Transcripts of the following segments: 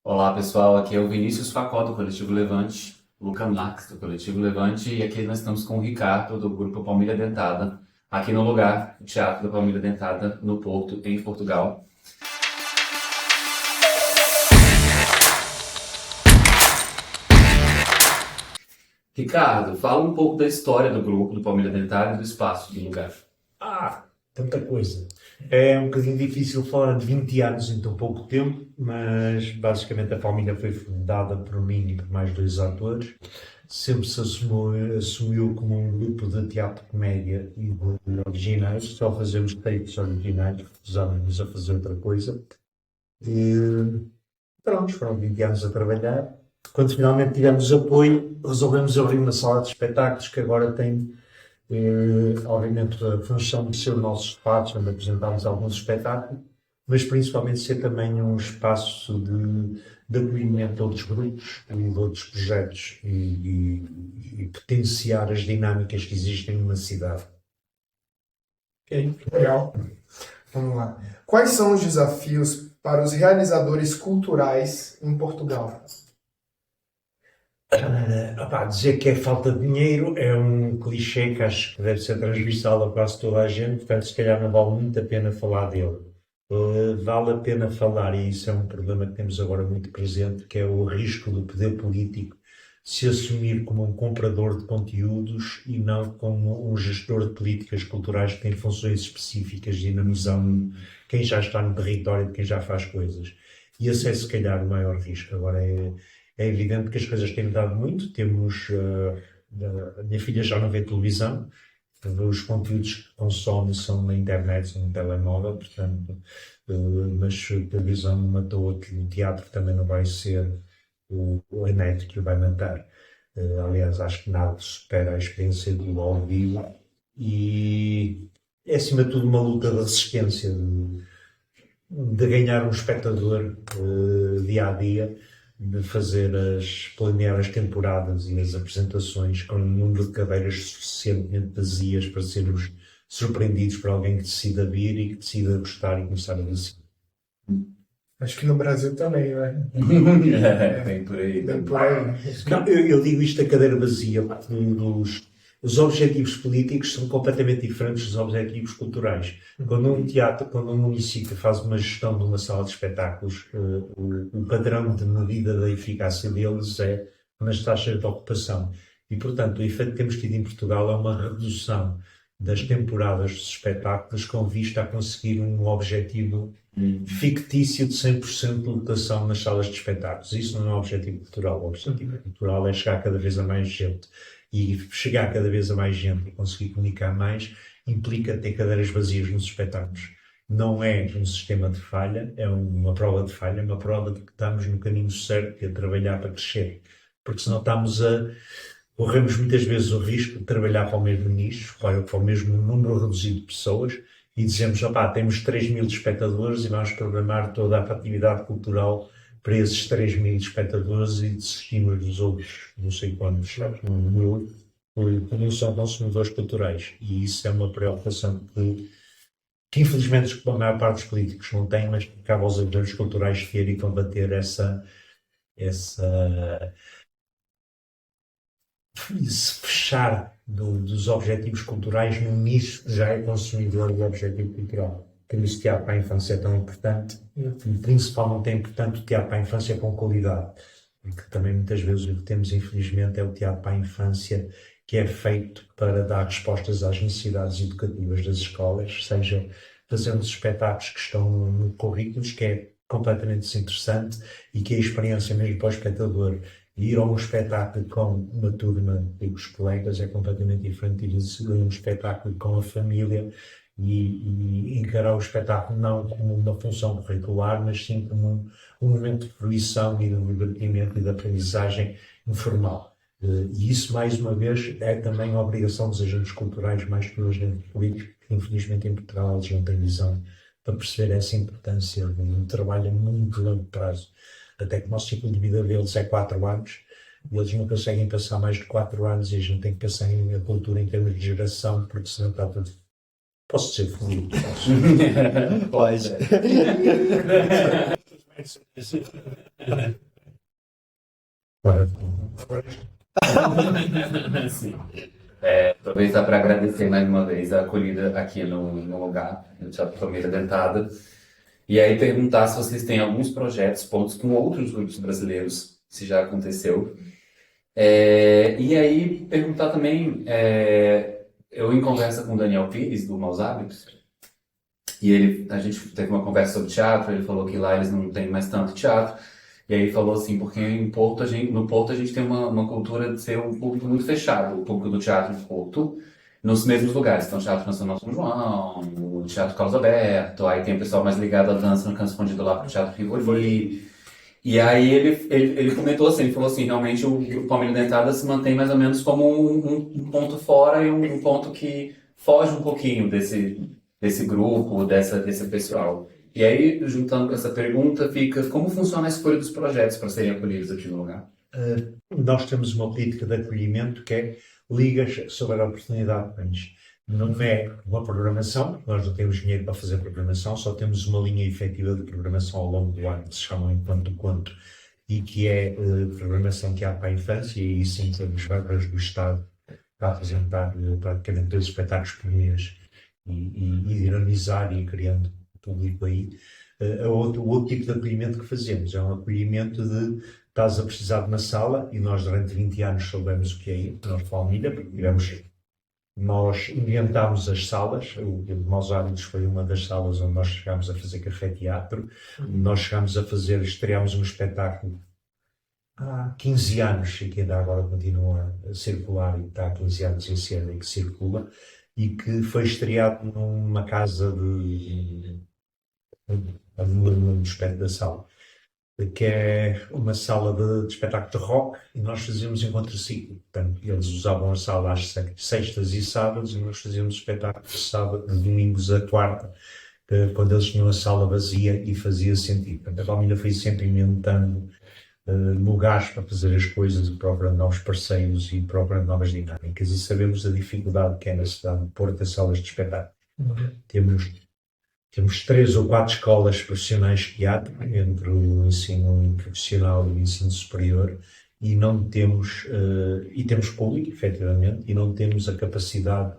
Olá pessoal, aqui é o Vinícius Facó do Coletivo Levante, Luca Max do Coletivo Levante e aqui nós estamos com o Ricardo do grupo Palmilha Dentada, aqui no lugar, o Teatro da Palmilha Dentada, no Porto, em Portugal. Ricardo, fala um pouco da história do grupo do Palmilha Dentada e do espaço do lugar. Tanta coisa. É um bocadinho difícil falar de 20 anos em tão pouco tempo, mas basicamente a Palmilha foi fundada por mim e por mais dois atores. Sempre se assumiu como um grupo de teatro-comédia e de originais, só fazemos textos originais, recusávamos a fazer outra coisa. E pronto, foram 20 anos a trabalhar. Quando finalmente tivemos apoio, resolvemos abrir uma sala de espetáculos que agora tem obviamente a função de ser o nosso espaço onde apresentamos alguns espetáculos, mas principalmente ser também um espaço de acolhimento de outros grupos e de outros projetos e potenciar as dinâmicas que existem numa cidade. Ok, legal. Vamos lá. Quais são os desafios para os realizadores culturais em Portugal? Dizer que é falta de dinheiro é um clichê que acho que deve ser transversal a quase toda a gente, portanto, se calhar não vale muito a pena falar dele. Vale a pena falar, e isso é um problema que temos agora muito presente, que é o risco do poder político se assumir como um comprador de conteúdos e não como um gestor de políticas culturais que tem funções específicas, dinamizando quem já está no território, de quem já faz coisas. E esse é, se calhar, o maior risco. Agora é evidente que as coisas têm mudado muito. A minha filha já não vê televisão, os conteúdos que consome são na internet, são no telemóvel, portanto, mas a televisão matou aqui, o teatro também não vai ser a net que o vai matar. Aliás, acho que nada supera a experiência do ao vivo e é, acima de tudo, uma luta de resistência, de ganhar um espectador dia a dia, de planear as temporadas e as apresentações com um número de cadeiras suficientemente vazias para sermos surpreendidos por alguém que decida vir e que decida gostar e começar a assistir. Acho que no Brasil também, né? Bem por aí. Bem por aí. Não, eu digo isto da cadeira vazia, porque os objetivos políticos são completamente diferentes dos objetivos culturais. Quando um município faz uma gestão de uma sala de espetáculos, o padrão de medida da eficácia deles é nas taxas de ocupação. E, portanto, o efeito que temos tido em Portugal é uma redução das temporadas dos espetáculos com vista a conseguir um objetivo fictício de 100% de lotação nas salas de espetáculos. Isso não é um objetivo cultural. O objetivo cultural é chegar cada vez a mais gente. E chegar cada vez a mais gente e conseguir comunicar mais implica ter cadeiras vazias nos espetáculos. Não é um sistema de falha, é uma prova de falha, uma prova de que estamos no caminho certo e a trabalhar para crescer. Porque senão corremos muitas vezes o risco de trabalhar para o mesmo nicho, para o mesmo número reduzido de pessoas e dizemos, temos 3.000 espectadores e vamos programar toda a atividade cultural para esses 3.000 espectadores e desistimos dos outros, não sei quantos, mil, por não são consumidores culturais. E isso é uma preocupação que infelizmente a maior parte dos políticos não tem, mas que cabe aos agentes culturais ter e combater esse fechar dos objetivos culturais num nicho que já é consumidor do objetivo cultural. Por isso o teatro para a infância é tão importante e principalmente é importante o teatro para a infância com qualidade, porque também muitas vezes o que temos infelizmente é o teatro para a infância que é feito para dar respostas às necessidades educativas das escolas, seja fazendo espetáculos que estão no currículos, que é completamente desinteressante e que é a experiência mesmo para o espectador. Ir a um espetáculo com uma turma e os colegas é completamente diferente de ir a um espetáculo com a família e encarar o espetáculo não como uma função curricular, mas sim como um momento de fruição e de divertimento e de aprendizagem informal. E isso, mais uma vez, é também a obrigação dos agentes culturais, mais que dos agentes políticos, que infelizmente em Portugal eles não têm visão para perceber essa importância de um trabalho a muito longo prazo. Até que o nosso ciclo de vida deles é 4 anos, e eles não conseguem passar mais de 4 anos e a gente tem que pensar em cultura em termos de geração, porque senão está tudo. Posso dizer feliz? Pode. Sim. Aproveitar para agradecer mais uma vez a acolhida aqui no lugar, no Teatro Família Dentada. E aí perguntar se vocês têm alguns projetos, pontos com outros grupos brasileiros, se já aconteceu. E aí perguntar também, eu em conversa com o Daniel Pires, do Maus Hábitos, e a gente teve uma conversa sobre teatro, ele falou que lá eles não têm mais tanto teatro, e aí falou assim, porque no Porto a gente tem uma cultura de ser um público muito fechado, o público do teatro de Porto, nos mesmos lugares. Então, o Teatro Nacional São João, o Teatro Carlos Alberto, aí tem o pessoal mais ligado à dança no Canto Escondido lá pro Teatro Rivoli. E aí ele comentou assim, ele falou assim, realmente o Grupo Palmilha Dentada se mantém mais ou menos como um ponto fora e um ponto que foge um pouquinho desse grupo, desse pessoal. E aí, juntando com essa pergunta, fica como funciona a escolha dos projetos para serem acolhidos aqui no lugar? Nós temos uma política de acolhimento que é ligas sobre a oportunidade. Não é uma programação, nós não temos dinheiro para fazer programação, só temos uma linha efetiva de programação ao longo do ano, que se chama Enquanto Conto, e que é programação que há para a infância, e aí sim temos verbas do Estado para apresentar praticamente 2 espetáculos por mês e dinamizar e ir criando público aí. O outro tipo de acolhimento que fazemos é um acolhimento de estás a precisar de uma sala, e nós durante 20 anos soubemos o que é isso, nós família, porque nós inventámos as salas, o Maus Hábitos foi uma das salas onde nós chegámos a fazer café-teatro, nós chegámos a estreámos um espetáculo há 15 anos, e que ainda agora continua a circular, e está há 15 anos em cena e que circula, e que foi estreado numa casa no espelho da sala, que é uma sala de espetáculo de rock, e nós fazíamos em contraciclo. Portanto, eles usavam a sala às sextas e sábados, e nós fazíamos espetáculo de domingos a quarta, quando eles tinham a sala vazia, e fazia sentido. Portanto, a família foi sempre inventando lugares para fazer as coisas, e procurando novos parceiros e procurando novas dinâmicas, e sabemos a dificuldade que é na cidade de Porto as salas de espetáculo. Temos 3 ou 4 escolas profissionais de teatro, entre o ensino profissional e o ensino superior, e não temos, e temos público, efetivamente, e não temos a capacidade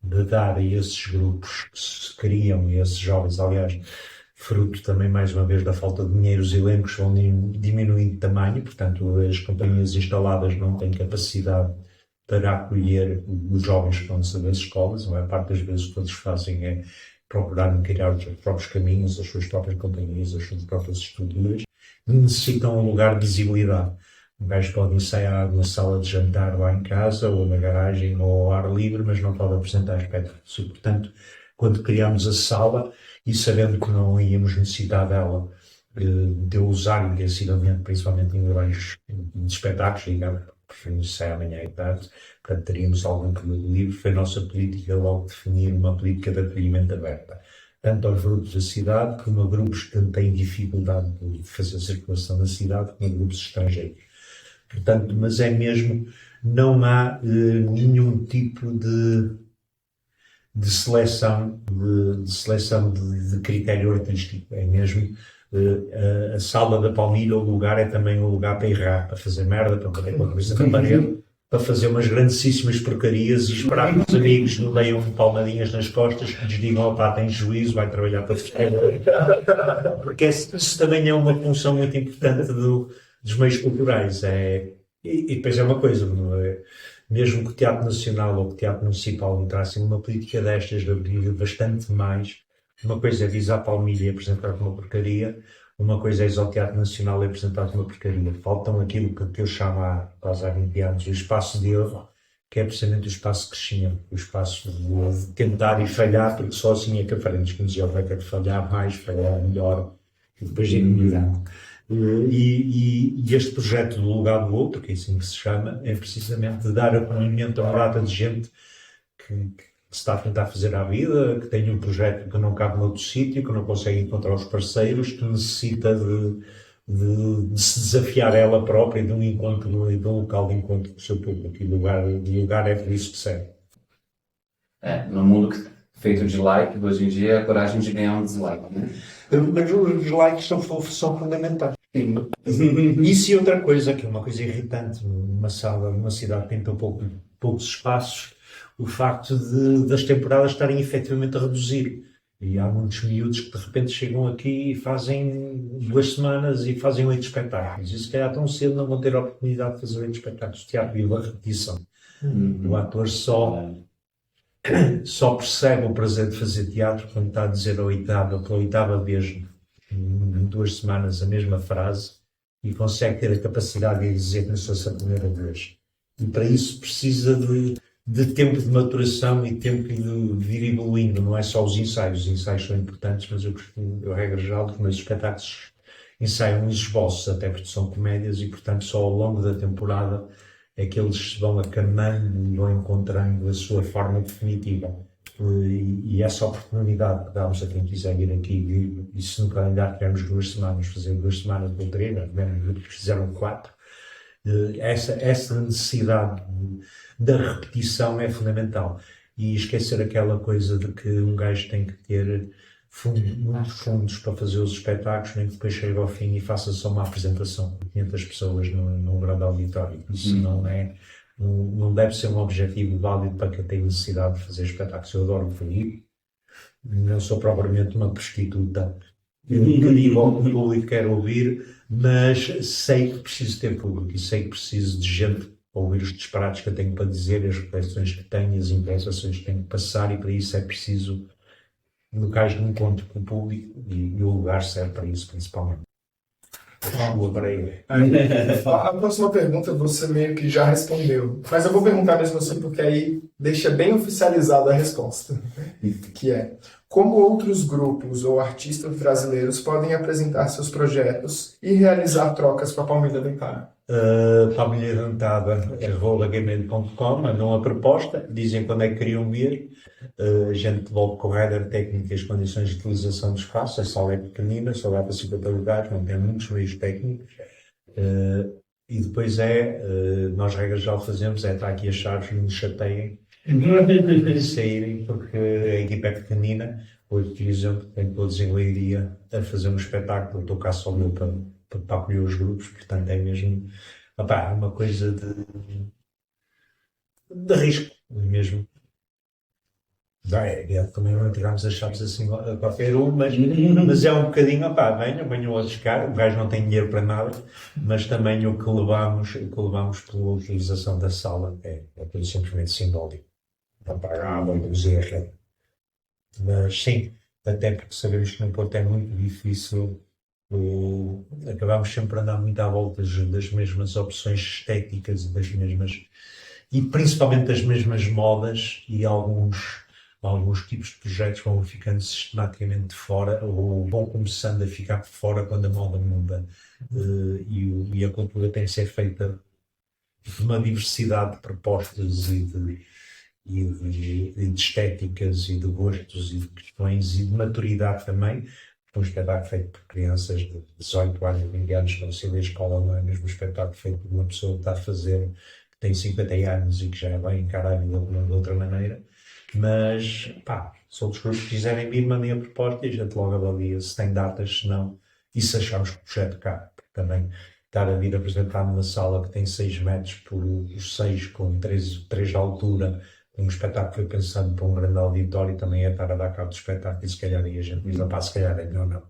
de dar a esses grupos que se criam, e esses jovens, aliás, fruto também, mais uma vez, da falta de dinheiro, os elencos vão diminuindo de tamanho, portanto, as companhias instaladas não têm capacidade para acolher os jovens que estão nessas escolas. A maior parte das vezes o que eles fazem é procurarem criar os seus próprios caminhos, as suas próprias companhias, as suas próprias estruturas, e necessitam um lugar de visibilidade. Um gajo pode ensaiar na sala de jantar lá em casa, ou na garagem, ou ao ar livre, mas não pode apresentar espetáculos. E, portanto, quando criámos a sala, e sabendo que não íamos necessitar dela, de usar intensivamente, principalmente em horários de espetáculos, digamos, preferimos sair amanhã e tarde, portanto teríamos algum período livre, foi a nossa política logo definir uma política de acolhimento aberta, tanto aos grupos da cidade, como a grupos que têm dificuldade de fazer circulação na cidade, como a grupos estrangeiros. Portanto, mas é mesmo, não há nenhum tipo de seleção, de critério artístico, é mesmo a sala da Palmilha, o lugar é também um lugar para errar, para fazer merda, para bater uma coisa na parede, para fazer umas grandíssimas porcarias e esperar que os amigos não leiam palmadinhas nas costas, que lhes digam, opá, tens juízo, vai trabalhar para você. Porque isso também é uma função muito importante dos meios culturais. E depois é uma coisa, mesmo que o Teatro Nacional ou que o Teatro Municipal entrassem numa política destas de abrir bastante mais, uma coisa é visar a Palmilha e apresentar uma porcaria, uma coisa é ir ao Teatro Nacional e apresentar uma porcaria. Faltam aquilo que eu chamo há quase há 20 anos o espaço de erro, que é precisamente o espaço de crescimento, o espaço de tentar e falhar, porque só assim é que aprendemos, que nos vai ter que falhar mais, falhar melhor, e depois ir melhorando. E este projeto do lugar do outro, que é assim que se chama, é precisamente dar acolhimento a uma data de gente que se está a tentar fazer à vida, que tem um projeto que não cabe noutro sítio, que não consegue encontrar os parceiros, que necessita de se desafiar ela própria, de um encontro, de um local de encontro com o seu público. E o lugar é por isso que serve. No mundo que feito de like, hoje em dia é a coragem de ganhar um dislike, né? Mas os likes são fundamentais. Isso e outra coisa, que é uma coisa irritante numa sala, numa cidade que tem tão poucos espaços, o facto das temporadas estarem efetivamente a reduzir. E há muitos miúdos que de repente chegam aqui e fazem 2 semanas e fazem 8 espetáculos. E se calhar tão cedo não vão ter a oportunidade de fazer 8 espetáculos de teatro e a repetição. O ator só percebe o prazer de fazer teatro quando está a dizer pela oitava vez, em 2 semanas, a mesma frase e consegue ter a capacidade de dizer que não se fosse a primeira vez. E para isso precisa de tempo de maturação e tempo de ir evoluindo. Não é só os ensaios são importantes, mas eu regra geral, dos meus espetáculos ensaiam uns esboços, até porque são comédias e, portanto, só ao longo da temporada é que eles vão acamando e vão encontrando a sua forma definitiva. E essa oportunidade que damos a quem quiser vir aqui, e se no calendário tivermos 2 semanas, fazer 2 semanas de treino, fizeram 4, essa necessidade da repetição é fundamental. E esquecer aquela coisa de que um gajo tem que ter muitos fundos para fazer os espetáculos, nem que depois chegue ao fim e faça só uma apresentação com 500 pessoas num grande auditório. Isso não deve ser um objetivo válido para quem tem necessidade de fazer espetáculos. Eu adoro ouvir, não sou propriamente uma prostituta. Eu nunca digo ao público que quero ouvir, mas sei que preciso ter público e sei que preciso de gente para ouvir os disparates que eu tenho para dizer, as reflexões que tenho, as impensações que tenho que passar, e para isso é preciso locais de encontro com o público e o lugar serve para isso, principalmente. A próxima pergunta você meio que já respondeu, mas eu vou perguntar mesmo assim porque aí deixa bem oficializada a resposta, que é: como outros grupos ou artistas brasileiros podem apresentar seus projetos e realizar trocas com a Palmilha Dentada? Palmilha Dentada é @gmail.com, mandam a proposta, dizem quando é que queriam vir, a gente devolve com o header técnico e as condições de utilização do espaço. A sala é pequenina, só dá para 50 lugares, não tem muitos meios técnicos, e depois nós regra já fazemos, está aqui as chaves, não nos chateiem de saírem, porque a equipa é pequenina. Hoje, por exemplo, tenho todos em Leiria a fazer um espetáculo, estou cá só meu para acolher os grupos, portanto é mesmo uma coisa de risco mesmo. Também não entregamos as chaves assim a qualquer um, mas é um bocadinho, venham a buscar. O gajo não tem dinheiro para nada, mas também o que levamos pela utilização da sala é tudo simplesmente simbólico. Vamos dizer. Mas sim, até porque sabemos que no Porto é muito difícil, acabamos sempre a andar muito à volta das mesmas opções estéticas e principalmente das mesmas modas, e alguns tipos de projetos vão ficando sistematicamente de fora ou vão começando a ficar de fora quando a moda muda, e a cultura tem que ser feita de uma diversidade de propostas e de estéticas e de gostos e de questões e de maturidade também. Um espetáculo feito por crianças de 18 anos, 20 anos, não sei da escola, não é mesmo um espetáculo feito por uma pessoa que está a fazer, que tem 50 anos e que já vai encarar a vida de outra maneira. Mas, se outros grupos quiserem vir, mandem a proposta e a gente logo avalia se tem datas, se não, e se acharmos que o projeto cabe. Porque também estar a vir apresentar numa sala que tem 6 metros por 6, com 3 de altura, um espetáculo que foi pensado para um grande auditório, também é estar a dar cabo do espetáculo, e se calhar aí a gente diz, se calhar é melhor não.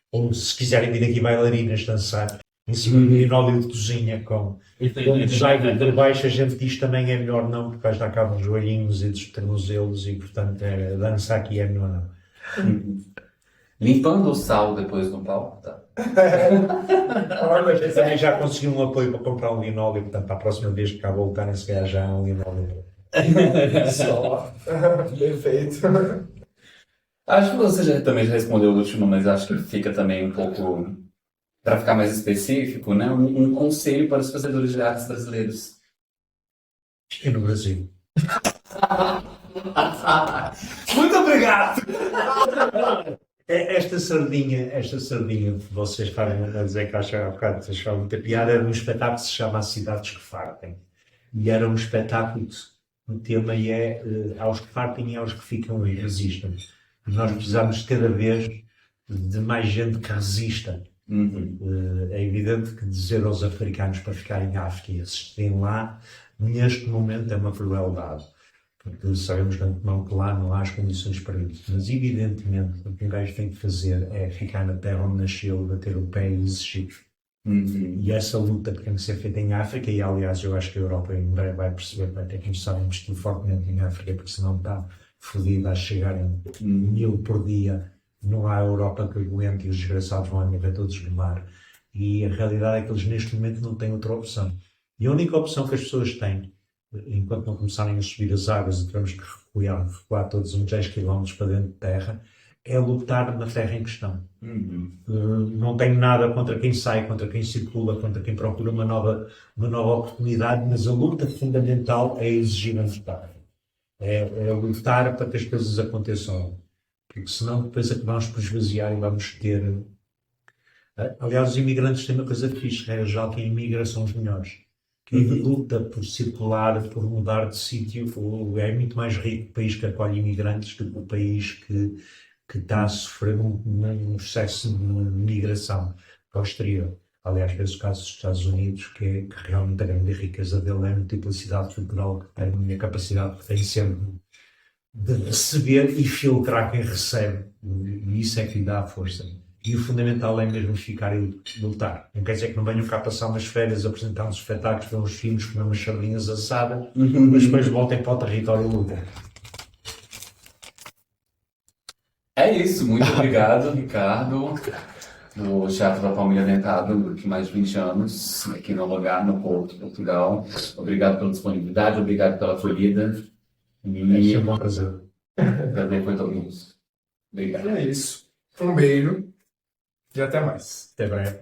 Ou se quiserem vir aqui bailarinas dançar em cima do urinóleo de cozinha com design por baixo, a gente diz também é melhor não, porque vais dar cabo dos joelhinhos e dos tornozelos, e portanto dançar aqui é melhor não. Limpando o sal depois do palco, tá? Mas também já consegui um apoio para comprar um linóleo, portanto, para a próxima vez que cá voltarem, se calhar já há um linóleo. Só. Perfeito. Acho que você também já respondeu o último, mas acho que fica também um pouco, para ficar mais específico, né? Um conselho para os fazedores de artes brasileiros. E no Brasil. Muito obrigado! Esta sardinha que vocês fazem a dizer que acham que achavam muita piada, era um espetáculo que se chama As Cidades que Fartem. E era um espetáculo um tema e é aos que partem e aos que ficam e resistem. E nós precisamos cada vez de mais gente que resista. É evidente que dizer aos africanos para ficarem em África e assistirem lá, neste momento é uma crueldade. Porque sabemos de antemão que lá não há as condições para isso. Mas, evidentemente, o que um gajo tem que fazer é ficar na terra onde nasceu, bater o pé e exigir. E essa luta que tem que ser feita em África, e aliás eu acho que a Europa em breve vai perceber que vai ter que começar a investir fortemente em África, porque senão está fodida a chegarem 1000 por dia. Não há Europa que aguente e os desgraçados vão morrer todos no mar. E a realidade é que eles neste momento não têm outra opção. E a única opção que as pessoas têm, enquanto não começarem a subir as águas e teremos que recuar todos uns 10 km para dentro de terra, é lutar na terra em questão. Não tenho nada contra quem sai, contra quem circula, contra quem procura uma nova oportunidade, mas a luta fundamental é exigir a lutar. É lutar para que as coisas aconteçam. Porque senão depois é que vamos por esvaziar e vamos ter... Aliás, os imigrantes têm uma coisa fixe, já quem imigra são os melhores. Quem luta por circular, por mudar de sítio, é muito mais rico o país que acolhe imigrantes do que o país que está a sofrer um processo de migração para o exterior. Aliás, vê-se o caso dos Estados Unidos, que realmente a grande riqueza dele é a multiplicidade cultural que tem e a capacidade que tem sempre de receber e filtrar quem recebe. E isso é que lhe dá a força. E o fundamental é mesmo ficar e lutar. Não quer dizer que não venham cá passar umas férias, apresentar uns espetáculos, ver uns filmes, comer umas sardinhas assadas, mas depois voltem para o território e lutem. É isso, muito obrigado, Ricardo, do Teatro da Palmilha Dentada, por mais de 20 anos, aqui no lugar, no Porto, Portugal. Obrigado pela disponibilidade, obrigado pela acolhida. É um bom prazer. Prazer foi todo mundo. Obrigado. É isso. Um beijo e até mais. Até breve.